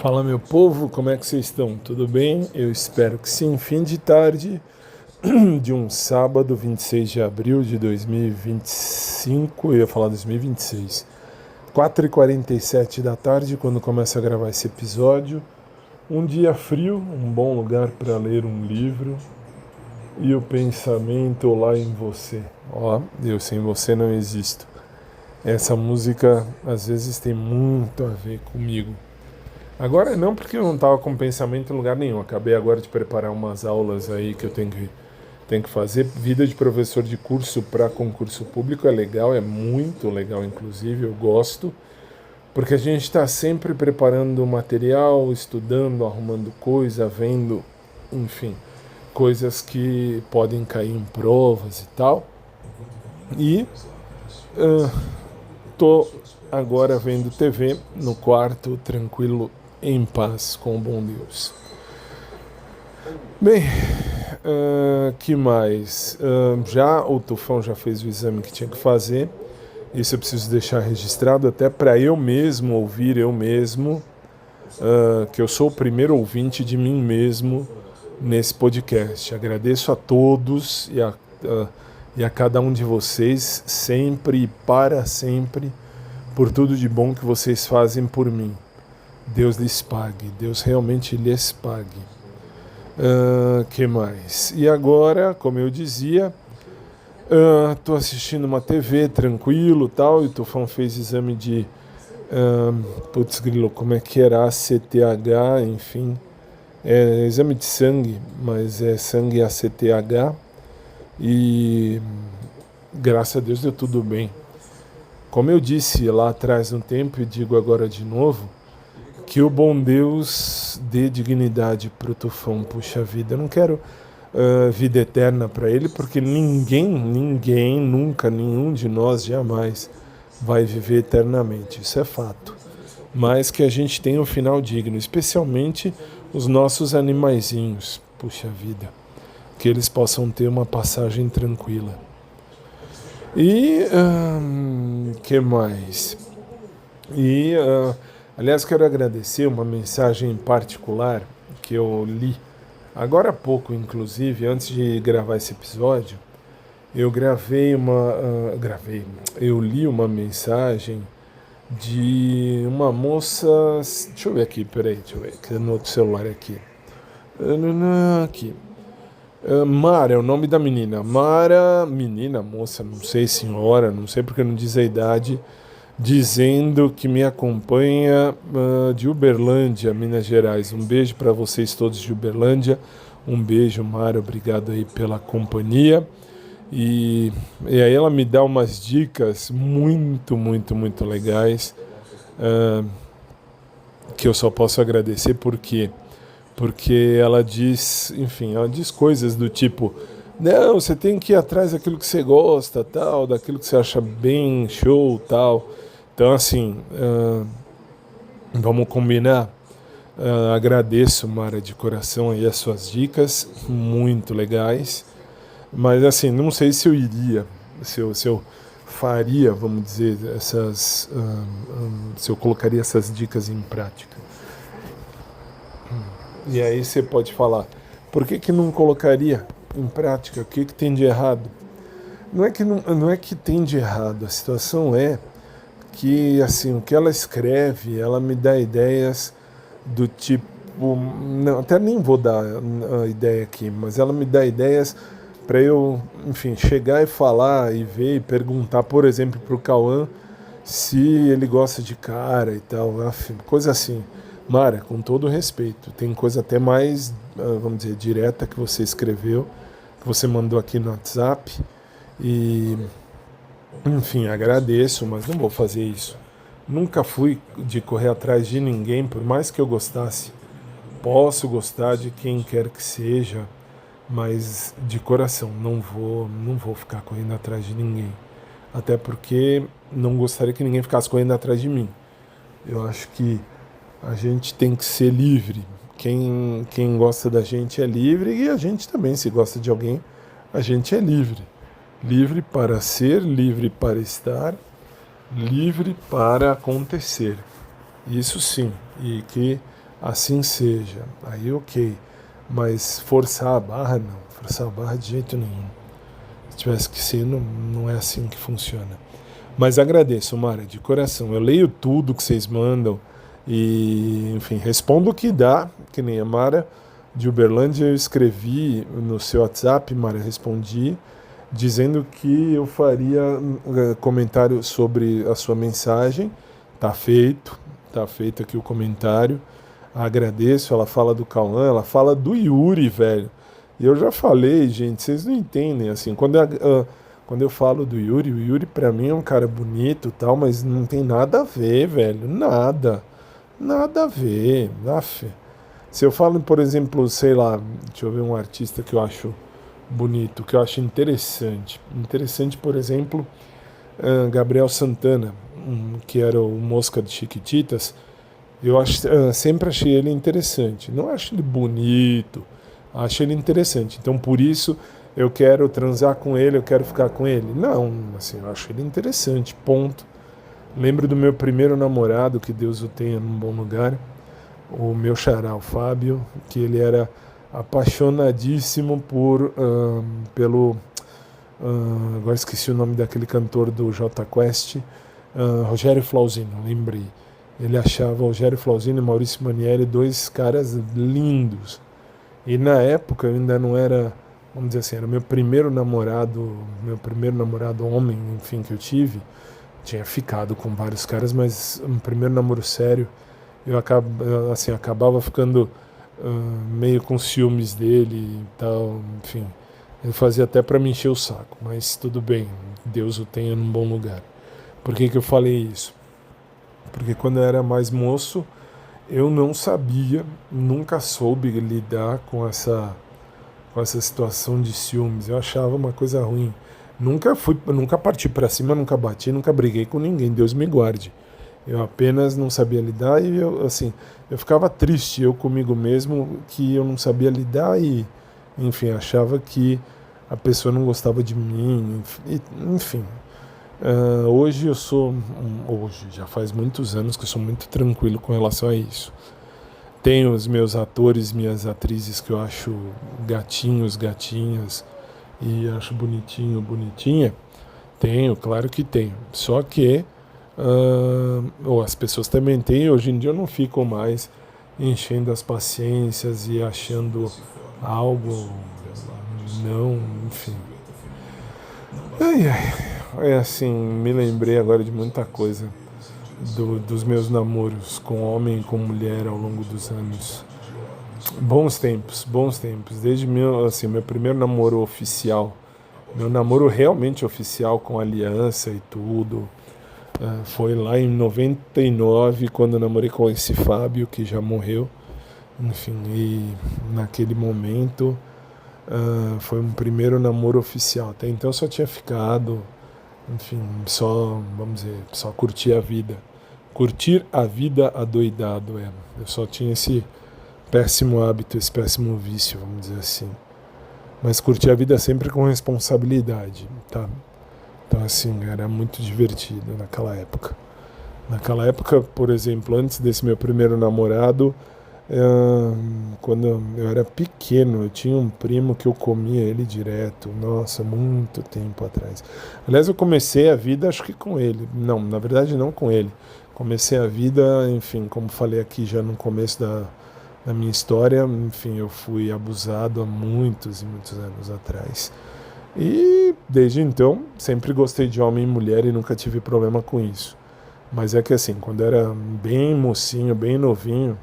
Fala, meu povo, como é que vocês estão? Tudo bem? Eu espero que sim. Fim de tarde de um sábado, 26 de abril de 2025, eu ia falar 2026. 4h47 da tarde, quando começo a gravar esse episódio. Um dia frio, um bom lugar para ler um livro. E o pensamento lá em você. Ó, eu sem você não existo. Essa música às vezes tem muito a ver comigo. Agora não, porque eu não estava com pensamento em lugar nenhum. Acabei agora de preparar umas aulas aí que eu tenho que fazer. Vida de professor de curso para concurso público é legal, é muito legal, inclusive, eu gosto. Porque a gente está sempre preparando material, estudando, arrumando coisa, vendo, enfim, coisas que podem cair em provas e tal. E tô agora vendo TV no quarto, tranquilo, em paz com o bom Deus. Bem, que mais? Já o Tufão já fez o exame que tinha que fazer. Isso eu preciso deixar registrado até para eu mesmo ouvir eu mesmo, que eu sou o primeiro ouvinte de mim mesmo nesse podcast. Agradeço a todos e a cada um de vocês, sempre e para sempre, por tudo de bom que vocês fazem por mim. Deus lhes pague, Deus realmente lhes pague. Que mais? E agora, como eu dizia, tô assistindo uma TV tranquilo tal, e o Tufão fez exame de putz grilo, como é que era? ACTH, enfim, é exame de sangue, mas é sangue ACTH, e graças a Deus deu tudo bem. Como eu disse lá atrás no tempo e digo agora de novo, que o bom Deus dê dignidade para o Tufão. Puxa vida, eu não quero vida eterna para ele, porque ninguém, nunca, nenhum de nós jamais vai viver eternamente, isso é fato. Mas que a gente tenha um final digno, especialmente os nossos animaizinhos, puxa vida, que eles possam ter uma passagem tranquila. E que mais? Aliás, quero agradecer uma mensagem em particular que eu li agora há pouco, inclusive, antes de gravar esse episódio. Eu eu li uma mensagem de uma moça. Deixa eu ver aqui, peraí, deixa eu ver, que no outro celular aqui. Aqui. Mara é o nome da menina. Mara, menina, moça, não sei, senhora, não sei porque não diz a idade, dizendo que me acompanha de Uberlândia, Minas Gerais. Um beijo para vocês todos de Uberlândia. Um beijo, Mara, obrigado aí pela companhia. E aí ela me dá umas dicas muito, muito, muito legais, que eu só posso agradecer porque ela diz, enfim, ela diz coisas do tipo: não, você tem que ir atrás daquilo que você gosta, tal, daquilo que você acha bem, show, tal. Então, assim, vamos combinar. Agradeço, Mara, de coração aí as suas dicas, muito legais. Mas, assim, não sei se eu iria, se eu faria, vamos dizer, se eu colocaria essas dicas em prática. E aí você pode falar, por que não colocaria em prática? O que tem de errado? Não é que tem de errado, a situação é que, assim, o que ela escreve, ela me dá ideias do tipo, não, até nem vou dar a ideia aqui, mas ela me dá ideias para eu, enfim, chegar e falar e ver e perguntar, por exemplo, para o Cauã se ele gosta de cara e tal, coisa assim. Mara, com todo respeito, tem coisa até mais, vamos dizer, direta que você escreveu, que você mandou aqui no WhatsApp, e, enfim, agradeço, mas não vou fazer isso. Nunca fui de correr atrás de ninguém, por mais que eu gostasse. Posso gostar de quem quer que seja, mas de coração, não vou ficar correndo atrás de ninguém. Até porque não gostaria que ninguém ficasse correndo atrás de mim. Eu acho que a gente tem que ser livre. Quem gosta da gente é livre, e a gente também, se gosta de alguém, a gente é livre. Livre para ser, livre para estar, livre para acontecer. Isso sim. E que assim seja. Aí ok. Mas forçar a barra, não. Forçar a barra de jeito nenhum. Se tivesse que ser, não é assim que funciona. Mas agradeço, Mara, de coração. Eu leio tudo que vocês mandam e, enfim, respondo o que dá, que nem a Mara de Uberlândia. Eu escrevi no seu WhatsApp, Mara, respondi, dizendo que eu faria comentário sobre a sua mensagem. Tá feito aqui o comentário. Agradeço. Ela fala do Cauã, ela fala do Yuri, velho. E eu já falei, gente, vocês não entendem, assim, quando eu falo do Yuri, o Yuri pra mim é um cara bonito e tal, mas não tem nada a ver, velho, nada a ver, af. Se eu falo, por exemplo, sei lá, deixa eu ver um artista que eu acho bonito, que eu acho interessante, por exemplo, Gabriel Santana, que era o Mosca de Chiquititas. Sempre achei ele interessante. Não acho ele bonito, acho ele interessante. Então, por isso, eu quero transar com ele, eu quero ficar com ele. Não, assim, eu acho ele interessante, ponto. Lembro do meu primeiro namorado, que Deus o tenha num bom lugar, o meu xará, o Fábio, que ele era apaixonadíssimo pelo... agora esqueci o nome daquele cantor do Jota Quest, Rogério Flauzino, lembrei. Ele achava Rogério Flauzino e Maurício Manieri dois caras lindos. E na época eu ainda não era, vamos dizer assim, era meu primeiro namorado homem, enfim, que eu tive. Tinha ficado com vários caras, mas um primeiro namoro sério, eu acabava ficando meio com ciúmes dele e tal, enfim. Ele fazia até para me encher o saco, mas tudo bem, Deus o tenha num bom lugar. Por que eu falei isso? Porque quando eu era mais moço, eu não sabia, nunca soube lidar com essa situação de ciúmes. Eu achava uma coisa ruim. Nunca parti para cima, nunca bati, nunca briguei com ninguém. Deus me guarde. Eu apenas não sabia lidar e eu ficava triste eu comigo mesmo que eu não sabia lidar e, enfim, achava que a pessoa não gostava de mim, enfim. Hoje já faz muitos anos que eu sou muito tranquilo com relação a isso. Tenho os meus atores, minhas atrizes que eu acho gatinhos, gatinhas e acho bonitinho, bonitinha. Tenho, claro que tenho. Só que as pessoas também têm. Hoje em dia eu não fico mais enchendo as paciências e achando algo, não, enfim. É assim, me lembrei agora de muita coisa dos meus namoros com homem e com mulher ao longo dos anos. Bons tempos. Desde meu primeiro namoro oficial, meu namoro realmente oficial com aliança e tudo, foi lá em 99, quando eu namorei com esse Fábio, que já morreu. Enfim, e naquele momento foi um primeiro namoro oficial. Até então eu só tinha ficado, enfim, vamos dizer, só curtir a vida. Curtir a vida adoidado, Eu só tinha esse péssimo hábito, esse péssimo vício, vamos dizer assim. Mas curtir a vida sempre com responsabilidade, tá? Então, assim, era muito divertido naquela época. Naquela época, por exemplo, antes desse meu primeiro namorado, quando eu era pequeno, eu tinha um primo que eu comia ele direto. Nossa, muito tempo atrás. Aliás, eu comecei a vida, acho que com ele. Não, na verdade não com ele. Comecei a vida, enfim, como falei aqui já no começo da minha história, enfim, eu fui abusado há muitos e muitos anos atrás. E desde então, sempre gostei de homem e mulher e nunca tive problema com isso. Mas é que assim, quando eu era bem mocinho, bem novinho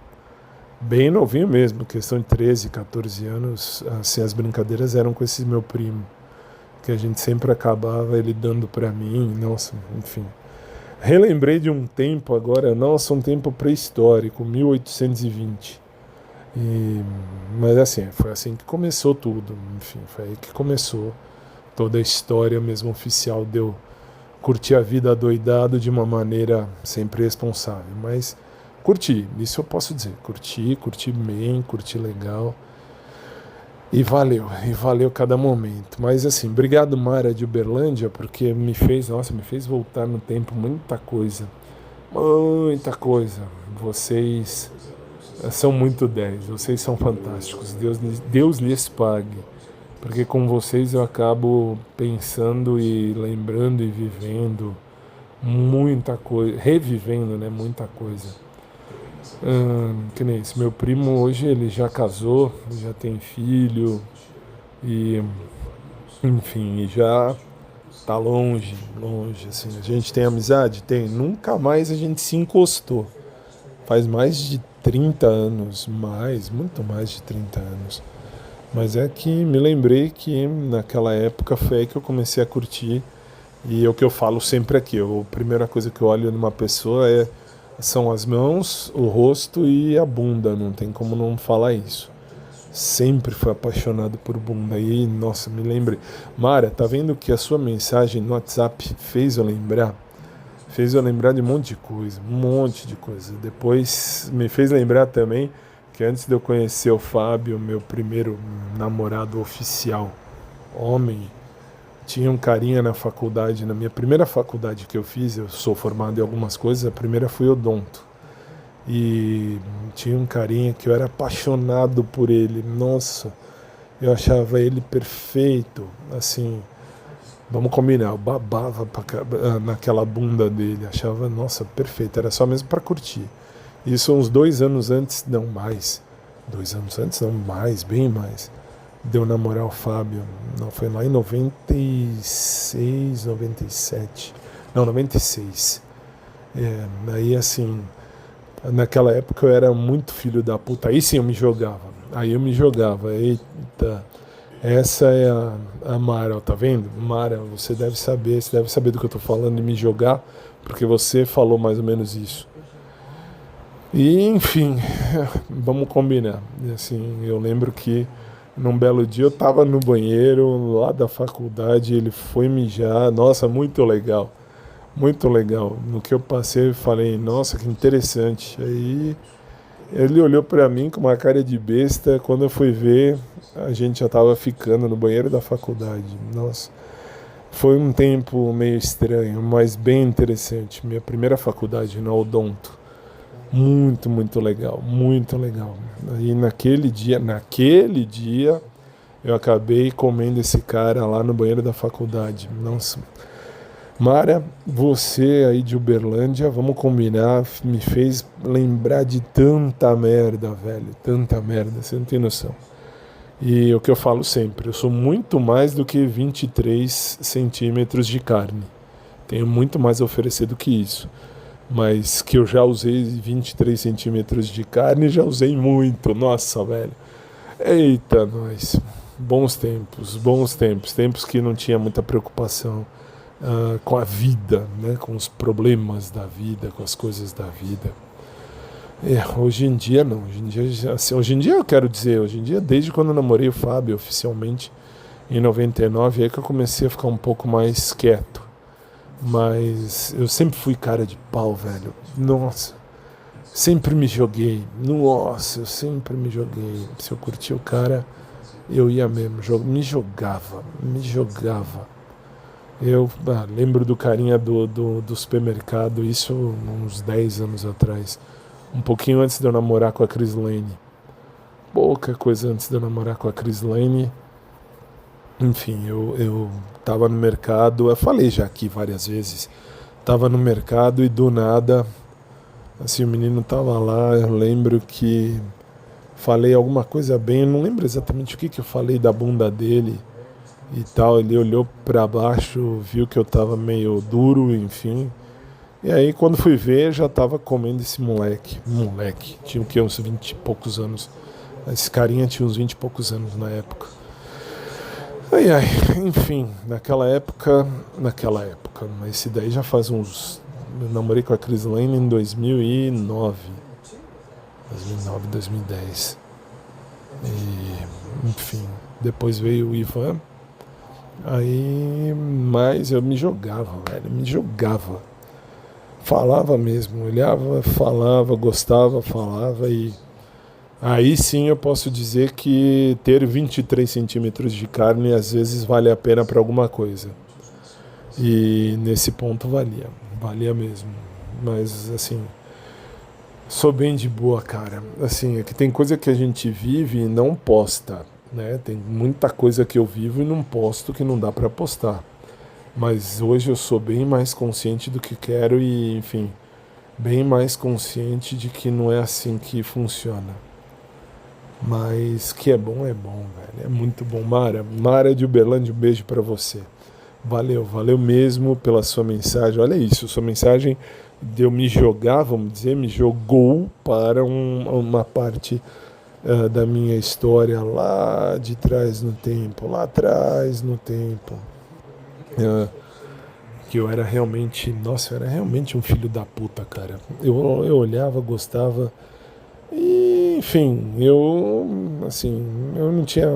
mesmo, questão de 13, 14 anos, assim, as brincadeiras eram com esse meu primo, que a gente sempre acabava ele dando pra mim, nossa, enfim. Relembrei de um tempo agora, nossa, um tempo pré-histórico, 1820. Mas assim, foi assim que começou tudo, enfim, foi aí que começou toda a história mesmo oficial de eu curtir a vida adoidado de uma maneira sempre responsável, mas curti, isso eu posso dizer, curti bem, curti legal e valeu cada momento. Mas assim, obrigado Mara de Uberlândia, porque me fez voltar no tempo muita coisa, vocês São muito 10, vocês são fantásticos. Deus lhes pague. Porque com vocês eu acabo pensando e lembrando e vivendo muita coisa, revivendo, né, muita coisa. Que nem esse, meu primo hoje ele já casou, já tem filho e, enfim, e já tá longe, longe, assim. A gente tem amizade? Tem. Nunca mais a gente se encostou. Faz mais de 30 anos, muito mais de 30 anos. Mas é que me lembrei que naquela época foi aí que eu comecei a curtir. E é o que eu falo sempre aqui. A primeira coisa que eu olho numa pessoa são as mãos, o rosto e a bunda. Não tem como não falar isso. Sempre fui apaixonado por bunda. E, nossa, me lembrei. Mara, tá vendo que a sua mensagem no WhatsApp fez eu lembrar? Fez eu lembrar de um monte de coisa, um monte de coisa. Depois me fez lembrar também que antes de eu conhecer o Fábio, meu primeiro namorado oficial, homem, tinha um carinha na faculdade, na minha primeira faculdade que eu fiz, eu sou formado em algumas coisas, a primeira foi odonto. E tinha um carinha que eu era apaixonado por ele, nossa, eu achava ele perfeito, assim, vamos combinar, eu babava naquela bunda dele, achava, nossa, perfeito, era só mesmo para curtir. Isso uns 2 anos antes, não mais, 2 anos antes, não mais, bem mais, de eu namorar o Fábio. Não, foi lá em 96, 97, não, 96. Aí assim, naquela época eu era muito filho da puta, aí sim eu me jogava, eita. Essa é a Mara, tá vendo? Mara, você deve saber do que eu tô falando de me jogar, porque você falou mais ou menos isso. E, enfim, vamos combinar. E, assim, eu lembro que num belo dia eu tava no banheiro lá da faculdade, ele foi mijar, nossa, muito legal. Muito legal. No que eu passei, eu falei, nossa, que interessante. Aí ele olhou pra mim com uma cara de besta. Quando eu fui ver, a gente já tava ficando no banheiro da faculdade. Nossa, foi um tempo meio estranho, mas bem interessante. Minha primeira faculdade na Odonto. Muito, muito legal, muito legal. Aí naquele dia, eu acabei comendo esse cara lá no banheiro da faculdade. Nossa. Mara, você aí de Uberlândia, vamos combinar, me fez lembrar de tanta merda, velho, tanta merda, você não tem noção. E o que eu falo sempre, eu sou muito mais do que 23 centímetros de carne. Tenho muito mais a oferecer do que isso. Mas que eu já usei 23 centímetros de carne, já usei muito, nossa, velho. Eita, nós. Bons tempos, tempos que não tinha muita preocupação com a vida, né? Com os problemas da vida, com as coisas da vida. Hoje em dia não, hoje em dia eu quero dizer, hoje em dia desde quando eu namorei o Fábio oficialmente, em 99, aí que eu comecei a ficar um pouco mais quieto. Mas eu sempre fui cara de pau, velho. Nossa, sempre me joguei. Nossa, eu sempre me joguei. Se eu curtia o cara, eu ia mesmo, me jogava. Eu lembro do carinha do supermercado, isso uns 10 anos atrás. Um pouquinho antes de eu namorar com a Cris Lane. Pouca coisa antes de eu namorar com a Cris Lane. Enfim, eu tava no mercado, eu falei já aqui várias vezes. Tava no mercado e do nada, assim, o menino tava lá, eu lembro que falei alguma coisa bem, eu não lembro exatamente o que eu falei da bunda dele e tal. Ele olhou pra baixo, viu que eu tava meio duro, enfim. E aí quando fui ver, já tava comendo esse moleque. Tinha o que, uns 20 e poucos anos. Esse carinha tinha uns 20 e poucos anos na época. Enfim, naquela época, esse daí já faz uns... Eu namorei com a Cris Lane em 2009, 2010. E, enfim, depois veio o Ivan. Aí, mas eu me jogava, velho, Falava mesmo, olhava, falava, gostava, falava e... Aí sim eu posso dizer que ter 23 centímetros de carne às vezes vale a pena para alguma coisa. E nesse ponto valia mesmo. Mas assim, Sou bem de boa, cara. Assim, é que tem coisa que a gente vive e não posta, né? Tem muita coisa que eu vivo e não posto que não dá pra postar. Mas hoje eu sou bem mais consciente do que quero e, enfim, bem mais consciente de que não é assim que funciona. Mas que é bom, velho. É muito bom. Mara de Uberlândia, um beijo pra você. Valeu mesmo pela sua mensagem. Olha isso, sua mensagem de eu me jogar, vamos dizer, me jogou para uma parte da minha história lá de trás no tempo, lá atrás no tempo. Uh, que eu era realmente, nossa, eu era realmente um filho da puta, cara. Eu olhava, gostava, e, enfim, assim, eu não tinha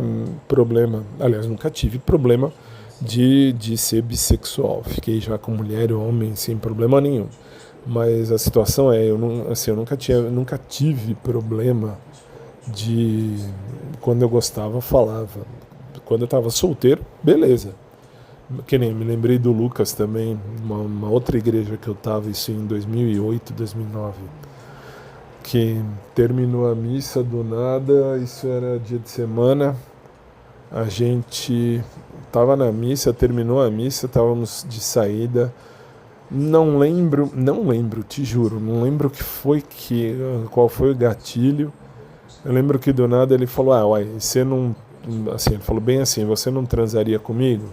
problema, aliás, nunca tive problema de ser bissexual. Fiquei já com mulher e homem sem problema nenhum. Mas a situação é, eu nunca tive problema de quando eu gostava, falava. Quando eu tava solteiro, beleza. Que nem me lembrei do Lucas também, uma outra igreja que eu tava, isso em 2008, 2009, que terminou a missa do nada, isso era dia de semana, a gente tava na missa, terminou a missa, estávamos de saída, não lembro, te juro, não lembro qual foi o gatilho. Eu lembro que do nada ele falou, uai, você não, assim, ele falou bem assim, você não transaria comigo?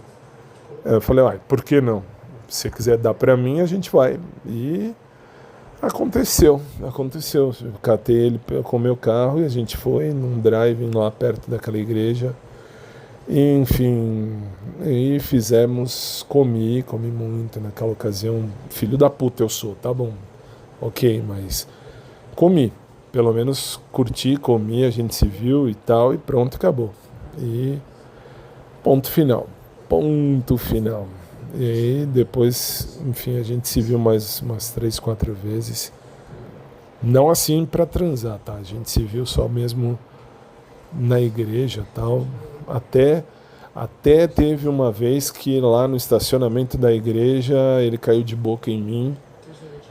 Eu falei, uai, por que não? Se você quiser dar pra mim, a gente vai. E aconteceu. Eu catei ele com o meu carro e a gente foi num drive lá perto daquela igreja. E, enfim, e comi muito naquela ocasião. Filho da puta eu sou, tá bom. Ok, mas comi. Pelo menos curti, comi, a gente se viu e tal, e pronto, acabou. E ponto final. Ponto final. E aí depois, enfim, a gente se viu mais umas 3, 4 vezes. Não assim pra transar, tá? A gente se viu só mesmo na igreja e tal. Até teve uma vez que lá no estacionamento da igreja ele caiu de boca em mim.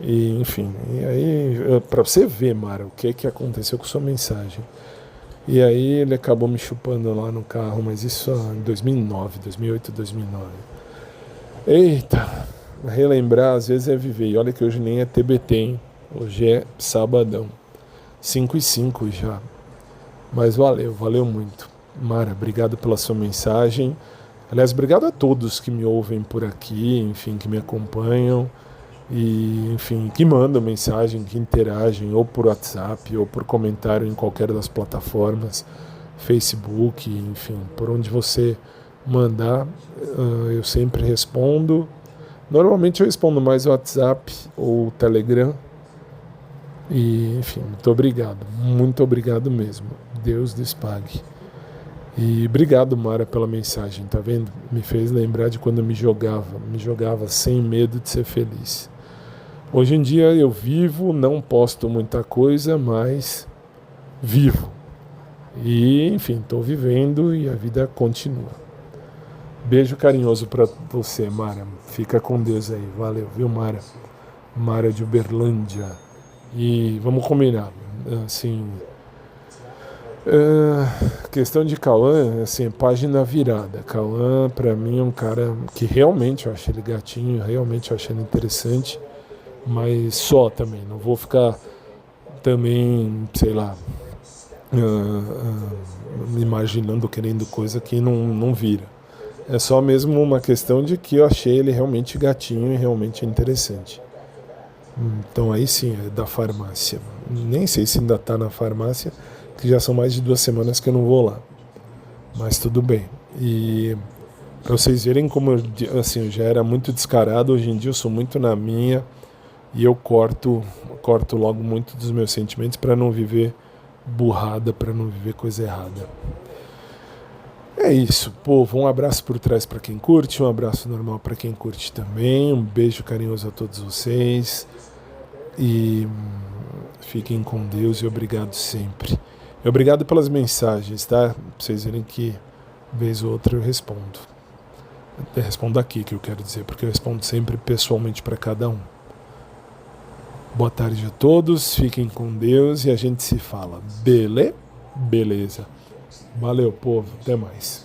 E, enfim, e aí, pra você ver, Mara, o que aconteceu com sua mensagem. E aí ele acabou me chupando lá no carro, mas isso em 2009, 2008, 2009. Eita, relembrar às vezes é viver. E olha que hoje nem é TBT, hein? Hoje é sabadão. 5:05 já. Mas valeu muito. Mara, obrigado pela sua mensagem. Aliás, obrigado a todos que me ouvem por aqui, enfim, que me acompanham. E, enfim, que mandam mensagem, que interagem, ou por WhatsApp, ou por comentário em qualquer das plataformas, Facebook, enfim, por onde você mandar, eu sempre respondo. Normalmente eu respondo mais o WhatsApp ou o Telegram. E, enfim, muito obrigado mesmo. Deus lhes pague. E obrigado, Mara, pela mensagem, tá vendo? Me fez lembrar de quando eu me jogava sem medo de ser feliz. Hoje em dia eu vivo, não posto muita coisa, mas vivo. E, enfim, estou vivendo e a vida continua. Beijo carinhoso para você, Mara. Fica com Deus aí. Valeu, viu, Mara? Mara de Uberlândia. E vamos combinar. Assim, questão de Cauã, assim, página virada. Cauã, para mim, é um cara que realmente eu achei ele gatinho, realmente eu achei ele interessante. Mas só também, não vou ficar também, sei lá, me imaginando, querendo coisa que não vira. É só mesmo uma questão de que eu achei ele realmente gatinho e realmente interessante. Então aí sim, é da farmácia. Nem sei se ainda está na farmácia, que já são mais de 2 semanas que eu não vou lá. Mas tudo bem. E para vocês verem como assim, eu já era muito descarado, hoje em dia eu sou muito na minha. E eu corto logo muito dos meus sentimentos para não viver burrada, para não viver coisa errada. É isso, povo. Um abraço por trás para quem curte, um abraço normal para quem curte também. Um beijo carinhoso a todos vocês. E fiquem com Deus e obrigado sempre. E obrigado pelas mensagens, tá? Pra vocês verem que vez ou outra eu respondo. Eu respondo aqui, que eu quero dizer, porque eu respondo sempre pessoalmente para cada um. Boa tarde a todos, fiquem com Deus e a gente se fala. Beleza? Valeu, povo. Até mais.